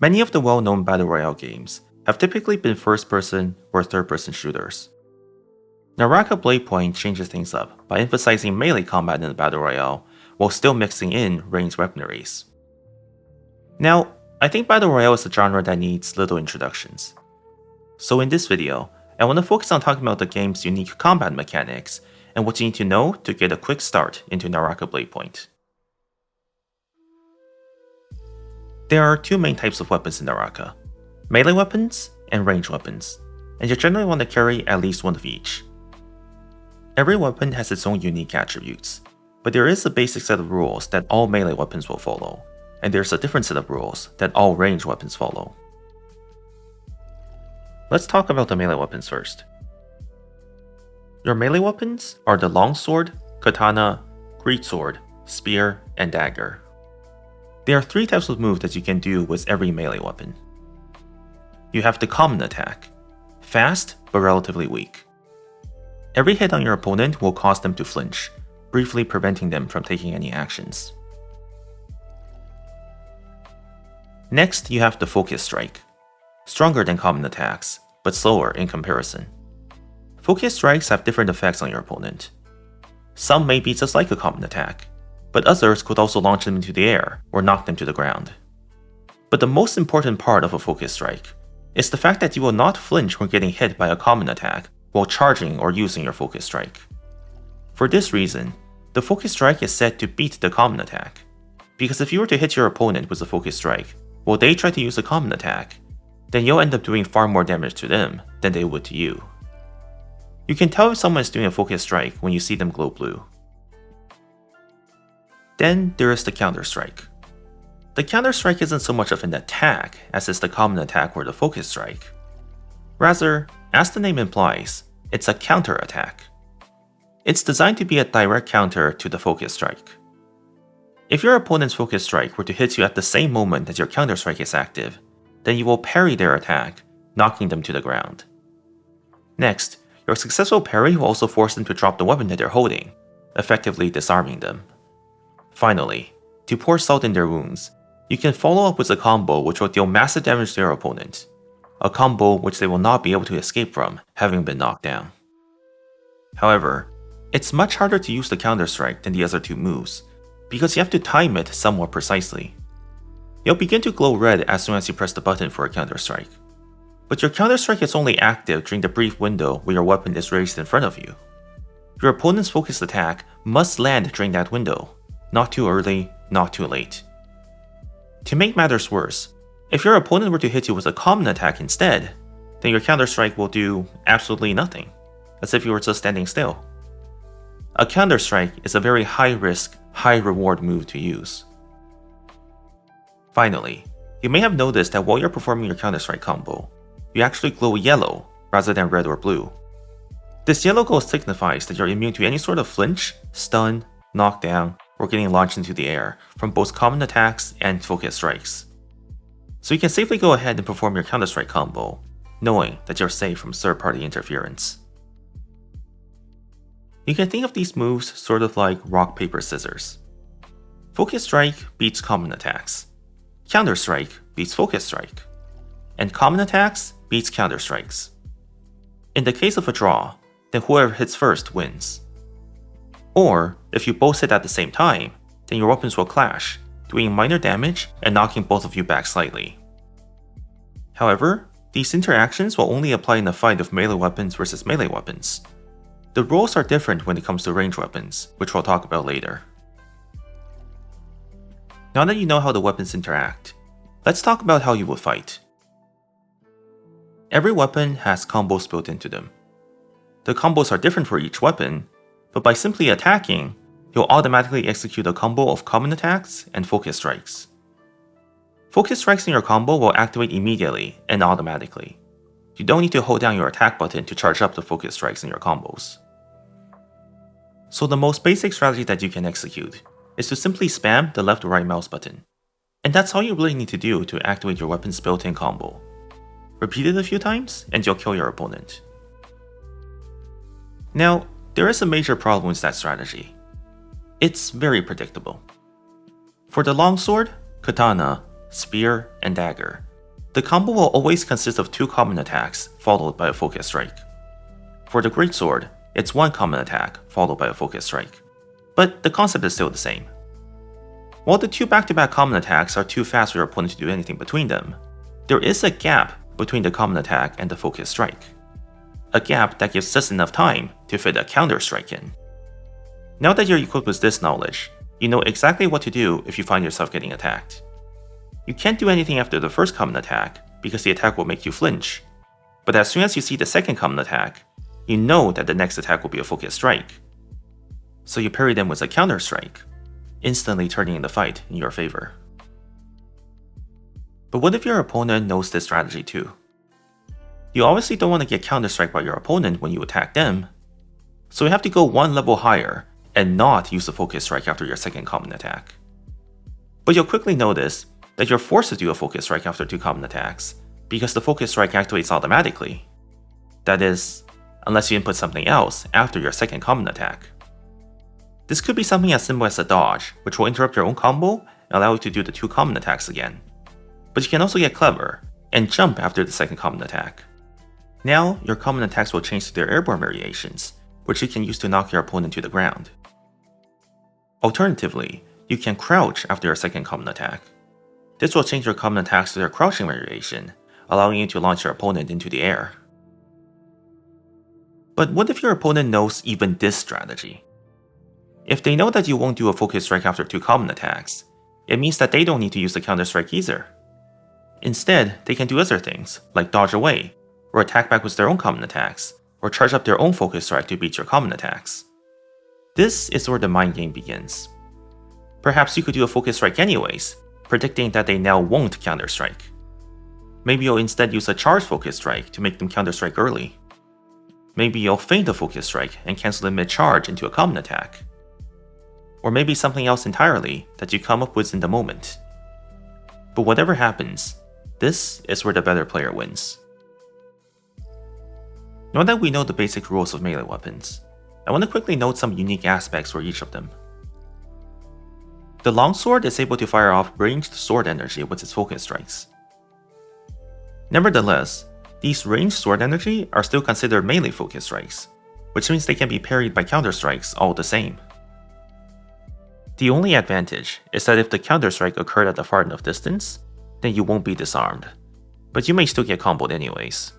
Many of the well-known Battle Royale games have typically been first-person or third-person shooters. Naraka Bladepoint changes things up by emphasizing melee combat in the Battle Royale while still mixing in ranged weaponaries. Now, I think Battle Royale is a genre that needs little introductions. So in this video, I want to focus on talking about the game's unique combat mechanics and what you need to know to get a quick start into Naraka Bladepoint. There are two main types of weapons in Naraka: melee weapons and ranged weapons, and you generally want to carry at least one of each. Every weapon has its own unique attributes, but there is a basic set of rules that all melee weapons will follow, and there's a different set of rules that all ranged weapons follow. Let's talk about the melee weapons first. Your melee weapons are the Longsword, Katana, Greatsword, Spear, and Dagger. There are three types of moves that you can do with every melee weapon. You have the common attack, fast but relatively weak. Every hit on your opponent will cause them to flinch, briefly preventing them from taking any actions. Next, you have the focus strike, stronger than common attacks, but slower in comparison. Focus strikes have different effects on your opponent. Some may be just like a common attack, but others could also launch them into the air or knock them to the ground. But the most important part of a focus strike is the fact that you will not flinch when getting hit by a common attack while charging or using your focus strike. For this reason, the focus strike is said to beat the common attack, because if you were to hit your opponent with a focus strike while they try to use a common attack, then you'll end up doing far more damage to them than they would to you. You can tell if someone is doing a focus strike when you see them glow blue. Then there is the Counterstrike. The Counterstrike isn't so much of an attack as is the common attack or the focus strike. Rather, as the name implies, it's a counter attack. It's designed to be a direct counter to the focus strike. If your opponent's focus strike were to hit you at the same moment that your Counterstrike is active, then you will parry their attack, knocking them to the ground. Next, your successful parry will also force them to drop the weapon that they're holding, effectively disarming them. Finally, to pour salt in their wounds, you can follow up with a combo which will deal massive damage to your opponent, a combo which they will not be able to escape from, having been knocked down. However, it's much harder to use the Counterstrike than the other two moves, because you have to time it somewhat precisely. You'll begin to glow red as soon as you press the button for a Counterstrike, but your Counterstrike is only active during the brief window where your weapon is raised in front of you. Your opponent's focused attack must land during that window, not too early, not too late. To make matters worse, if your opponent were to hit you with a common attack instead, then your Counterstrike will do absolutely nothing, as if you were just standing still. A Counterstrike is a very high-risk, high-reward move to use. Finally, you may have noticed that while you're performing your Counterstrike combo, you actually glow yellow rather than red or blue. This yellow glow signifies that you're immune to any sort of flinch, stun, knockdown, or getting launched into the air from both common attacks and focus strikes. So you can safely go ahead and perform your Counterstrike combo, knowing that you're safe from third-party interference. You can think of these moves sort of like rock, paper, scissors. Focus strike beats common attacks, Counterstrike beats focus strike, and common attacks beats Counterstrikes. In the case of a draw, then whoever hits first wins. Or, if you both hit at the same time, then your weapons will clash, doing minor damage and knocking both of you back slightly. However, these interactions will only apply in a fight of melee weapons versus melee weapons. The rules are different when it comes to ranged weapons, which we'll talk about later. Now that you know how the weapons interact, let's talk about how you would fight. Every weapon has combos built into them. The combos are different for each weapon, but by simply attacking, you'll automatically execute a combo of common attacks and focus strikes. Focus strikes in your combo will activate immediately and automatically. You don't need to hold down your attack button to charge up the focus strikes in your combos. So the most basic strategy that you can execute is to simply spam the left or right mouse button. And that's all you really need to do to activate your weapon's built-in combo. Repeat it a few times and you'll kill your opponent. Now, there is a major problem with that strategy. It's very predictable. For the Longsword, Katana, Spear, and Dagger, The combo will always consist of 2 common attacks, followed by a focus strike. For the Greatsword, it's 1 common attack, followed by a focus strike. But the concept is still the same. While the 2 back-to-back common attacks are too fast for your opponent to do anything between them, there is a gap between the common attack and the focus strike. A gap that gives just enough time to fit a counter-strike in. Now that you're equipped with this knowledge, you know exactly what to do if you find yourself getting attacked. You can't do anything after the first common attack because the attack will make you flinch, but as soon as you see the second common attack, you know that the next attack will be a focus strike. So you parry them with a counter-strike, instantly turning the fight in your favor. But what if your opponent knows this strategy too? You obviously don't want to get counter-strike by your opponent when you attack them, so you have to go 1 level higher and not use the focus strike after your second common attack. But you'll quickly notice that you're forced to do a focus strike after 2 common attacks because the focus strike activates automatically. That is, unless you input something else after your second common attack. This could be something as simple as a dodge, which will interrupt your own combo and allow you to do the 2 common attacks again. But you can also get clever and jump after the second common attack. Now, your common attacks will change to their airborne variations, which you can use to knock your opponent to the ground. Alternatively, you can crouch after your second common attack. This will change your common attacks to their crouching variation, allowing you to launch your opponent into the air. But what if your opponent knows even this strategy? If they know that you won't do a focus strike after 2 common attacks, it means that they don't need to use the counter strike either. Instead, they can do other things, like dodge away, or attack back with their own common attacks, or charge up their own focus strike to beat your common attacks. This is where the mind game begins. Perhaps you could do a focus strike anyways, predicting that they now won't counter strike. Maybe you'll instead use a charge focus strike to make them counter strike early. Maybe you'll feint a focus strike and cancel them mid-charge into a common attack. Or maybe something else entirely that you come up with in the moment. But whatever happens, this is where the better player wins. Now that we know the basic rules of melee weapons, I want to quickly note some unique aspects for each of them. The Longsword is able to fire off ranged sword energy with its focus strikes. Nevertheless, these ranged sword energy are still considered melee focus strikes, which means they can be parried by counter strikes all the same. The only advantage is that if the counter strike occurred at a far enough distance, then you won't be disarmed, but you may still get comboed anyways.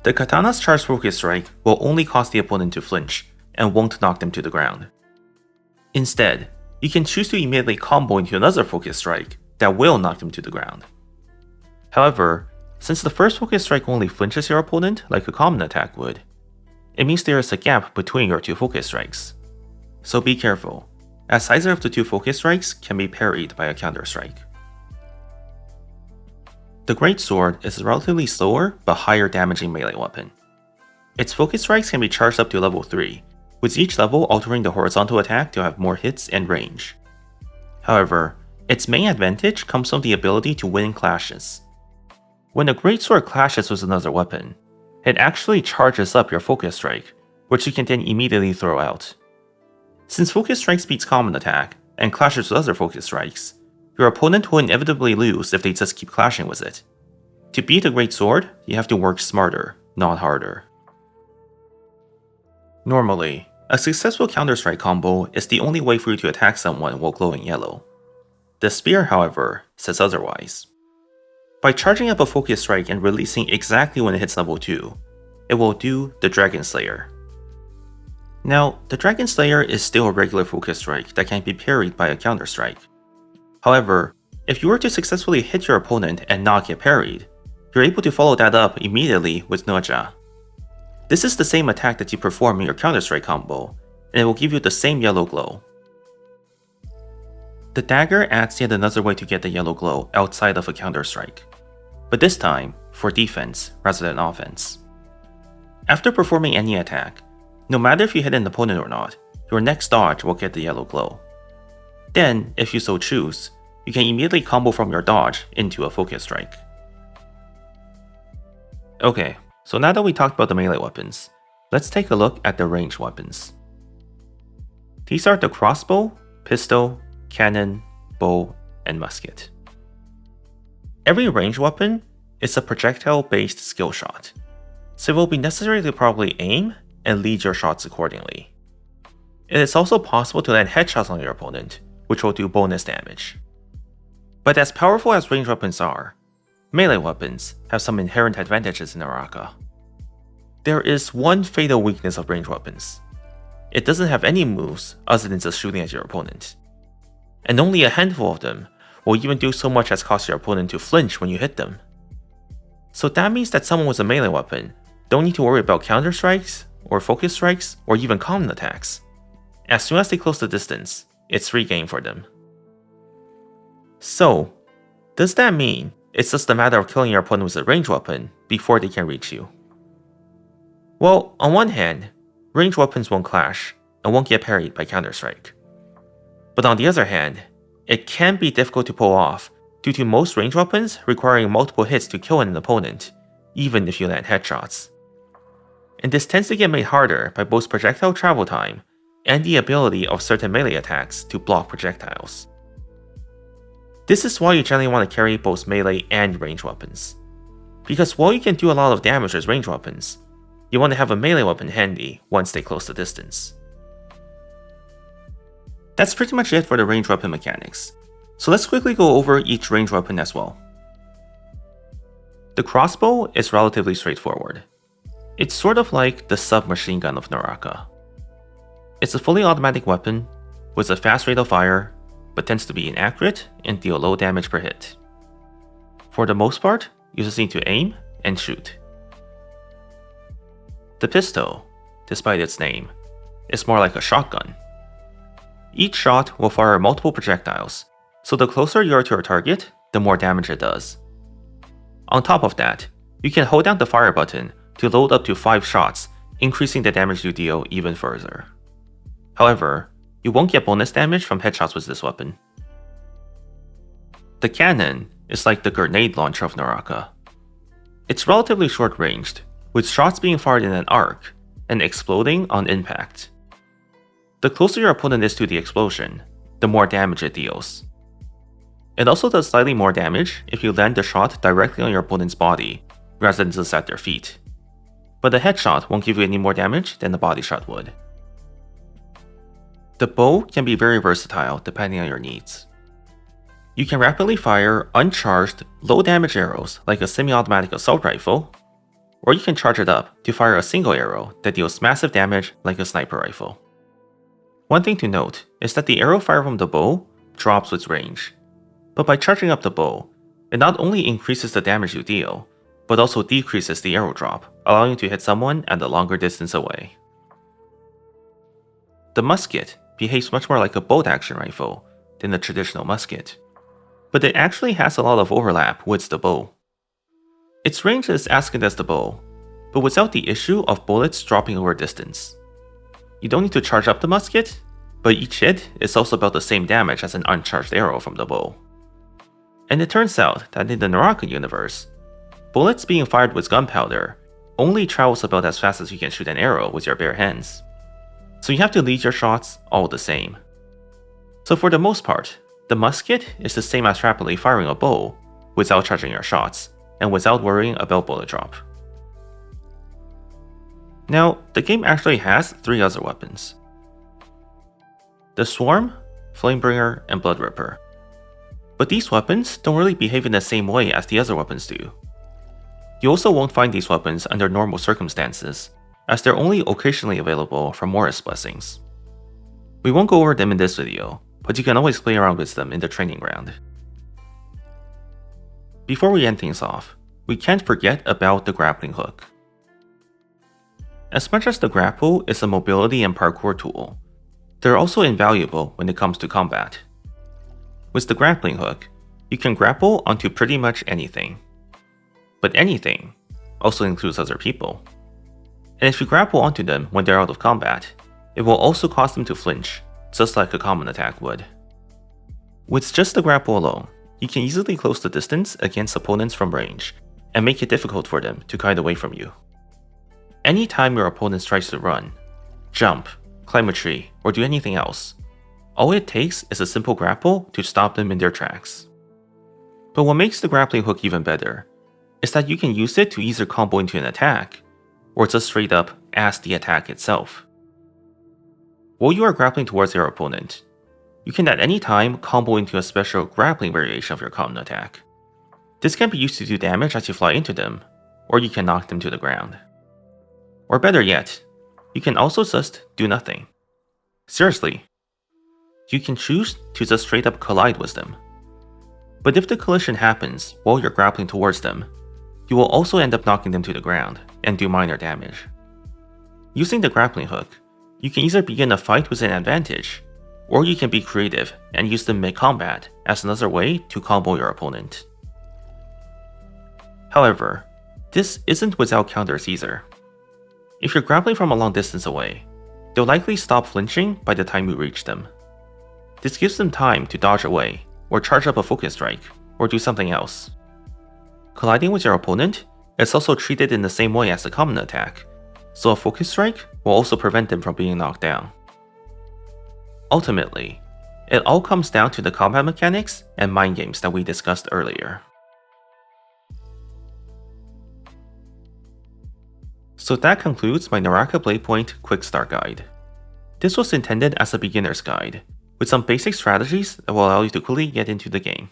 The Katana's charged focus strike will only cause the opponent to flinch and won't knock them to the ground. Instead, you can choose to immediately combo into another focus strike that will knock them to the ground. However, since the first focus strike only flinches your opponent like a common attack would, it means there is a gap between your 2 focus strikes. So be careful, as either of the 2 focus strikes can be parried by a counter strike. The Greatsword is a relatively slower but higher damaging melee weapon. Its focus strikes can be charged up to level 3, with each level altering the horizontal attack to have more hits and range. However, its main advantage comes from the ability to win clashes. When a Greatsword clashes with another weapon, it actually charges up your focus strike, which you can then immediately throw out. Since focus strikes beats common attack, and clashes with other focus strikes, your opponent will inevitably lose if they just keep clashing with it. To beat a Greatsword, you have to work smarter, not harder. Normally, a successful counter-strike combo is the only way for you to attack someone while glowing yellow. The spear, however, says otherwise. By charging up a focus strike and releasing exactly when it hits level 2, it will do the Dragon Slayer. Now, the Dragon Slayer is still a regular focus strike that can be parried by a counter strike. However, if you were to successfully hit your opponent and not get parried, you're able to follow that up immediately with Noja. This is the same attack that you perform in your counter-strike combo, and it will give you the same yellow glow. The Dagger adds yet another way to get the yellow glow outside of a counter-strike, but this time for defense rather than offense. After performing any attack, no matter if you hit an opponent or not, your next dodge will get the yellow glow. Then, if you so choose, you can immediately combo from your dodge into a focus strike. Okay, so now that we talked about the melee weapons, let's take a look at the ranged weapons. These are the crossbow, pistol, cannon, bow, and musket. every ranged weapon is a projectile-based skill shot, so it will be necessary to properly aim and lead your shots accordingly. It is also possible to land headshots on your opponent, which will do bonus damage. But as powerful as ranged weapons are, melee weapons have some inherent advantages in Naraka. There is one fatal weakness of ranged weapons. It doesn't have any moves other than just shooting at your opponent. And only a handful of them will even do so much as cause your opponent to flinch when you hit them. So that means that someone with a melee weapon don't need to worry about counter-strikes, or focus strikes, or even common attacks. As soon as they close the distance, it's free game for them. So, does that mean it's just a matter of killing your opponent with a ranged weapon before they can reach you? Well, on one hand, ranged weapons won't clash and won't get parried by Counterstrike. But on the other hand, it can be difficult to pull off due to most ranged weapons requiring multiple hits to kill an opponent, even if you land headshots. And this tends to get made harder by both projectile travel time and the ability of certain melee attacks to block projectiles. This is why you generally want to carry both melee and ranged weapons. Because while you can do a lot of damage with ranged weapons, you want to have a melee weapon handy once they close the distance. That's pretty much it for the ranged weapon mechanics, so let's quickly go over each ranged weapon as well. The crossbow is relatively straightforward. It's sort of like the submachine gun of Naraka. It's a fully automatic weapon with a fast rate of fire, but tends to be inaccurate and deal low damage per hit. For the most part, you just need to aim and shoot. The pistol, despite its name, is more like a shotgun. Each shot will fire multiple projectiles, so the closer you are to your target, the more damage it does. On top of that, you can hold down the fire button to load up to 5 shots, increasing the damage you deal even further. However, you won't get bonus damage from headshots with this weapon. The cannon is like the grenade launcher of Naraka. It's relatively short-ranged, with shots being fired in an arc and exploding on impact. The closer your opponent is to the explosion, the more damage it deals. It also does slightly more damage if you land the shot directly on your opponent's body, rather than just at their feet. But the headshot won't give you any more damage than the body shot would. The bow can be very versatile depending on your needs. You can rapidly fire uncharged, low damage arrows like a semi-automatic assault rifle, or you can charge it up to fire a single arrow that deals massive damage like a sniper rifle. One thing to note is that the arrow fired from the bow drops with range, but by charging up the bow, it not only increases the damage you deal, but also decreases the arrow drop, allowing you to hit someone at a longer distance away. The musket behaves much more like a bolt-action rifle than the traditional musket, but it actually has a lot of overlap with the bow. Its range is as good as the bow, but without the issue of bullets dropping over distance. You don't need to charge up the musket, but each hit is also about the same damage as an uncharged arrow from the bow. And it turns out that in the Naraka universe, bullets being fired with gunpowder only travels about as fast as you can shoot an arrow with your bare hands. So you have to lead your shots all the same. So for the most part, the musket is the same as rapidly firing a bow without charging your shots, and without worrying about bullet drop. Now, the game actually has 3 other weapons. The Swarm, Flamebringer, and Bloodripper. But these weapons don't really behave in the same way as the other weapons do. You also won't find these weapons under normal circumstances, as they're only occasionally available from Morris Blessings. We won't go over them in this video, but you can always play around with them in the training ground. Before we end things off, we can't forget about the grappling hook. As much as the grapple is a mobility and parkour tool, they're also invaluable when it comes to combat. With the grappling hook, you can grapple onto pretty much anything. But anything also includes other people. And if you grapple onto them when they're out of combat, it will also cause them to flinch, just like a common attack would. With just the grapple alone, you can easily close the distance against opponents from range, and make it difficult for them to kite away from you. Anytime your opponent tries to run, jump, climb a tree, or do anything else, all it takes is a simple grapple to stop them in their tracks. But what makes the grappling hook even better is that you can use it to either combo into an attack, or just straight up as the attack itself. While you are grappling towards your opponent, you can at any time combo into a special grappling variation of your common attack. This can be used to do damage as you fly into them, or you can knock them to the ground. Or better yet, you can also just do nothing. Seriously, you can choose to just straight up collide with them. But if the collision happens while you're grappling towards them, you will also end up knocking them to the ground and do minor damage. Using the grappling hook, you can either begin a fight with an advantage, or you can be creative and use them mid-combat as another way to combo your opponent. However, this isn't without counters either. If you're grappling from a long distance away, they'll likely stop flinching by the time you reach them. This gives them time to dodge away, or charge up a focus strike, or do something else. Colliding with your opponent is also treated in the same way as a common attack, so a focus strike will also prevent them from being knocked down. Ultimately, it all comes down to the combat mechanics and mind games that we discussed earlier. So that concludes my Naraka Bladepoint Quickstart guide. This was intended as a beginner's guide, with some basic strategies that will allow you to quickly get into the game.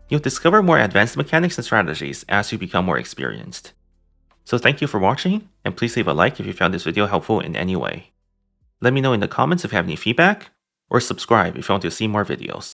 You'll discover more advanced mechanics and strategies as you become more experienced. So thank you for watching, and please leave a like if you found this video helpful in any way. Let me know in the comments if you have any feedback, or subscribe if you want to see more videos.